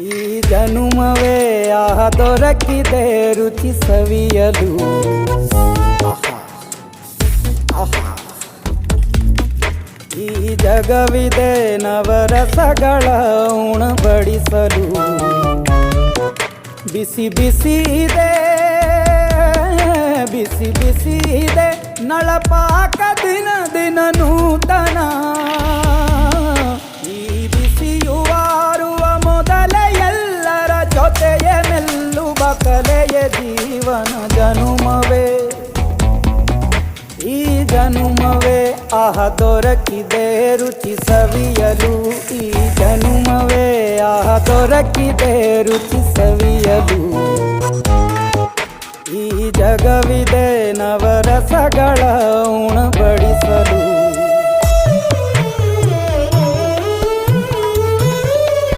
ಈ ಜನುಮವೇ ಆಹ ದೊರಕಿದೆ ರುಚಿ ಸವಿಯಲು. ಈ ಜಗವಿದೆ ನವರಸಗಳ ಉಣಬಡಿಸಲು. ಬಿಸಿ ಬಿಸಿ ಇದೆ, ಬಿಸಿ ಬಿಸಿ ಇದೆ ನಳಪಾಕ ದಿನ ದಿನ ನೂತನ. ಈ ಬಿಸಿಯುವಾರುವ ಮೊದಲೇ ಎಲ್ಲರ ಜೊತೆಯ ಮೆಲ್ಲುವ ಕಲೆಯ ಜೀವನ ಜನುಮವೇ. ಈ ಜನುಮವೇ ಆಹ ದೊರಕಿದೆ ರುಚಿ ಸವಿಯಲು. ಈ ಜನುಮವೇ ಆಹ ದೊರಕಿದೆ ರುಚಿ ಸವಿಯಲು. ಈ ಜಗವಿದೆ ನವರಸಗಳ ಉಣಬಡಿಸಲು.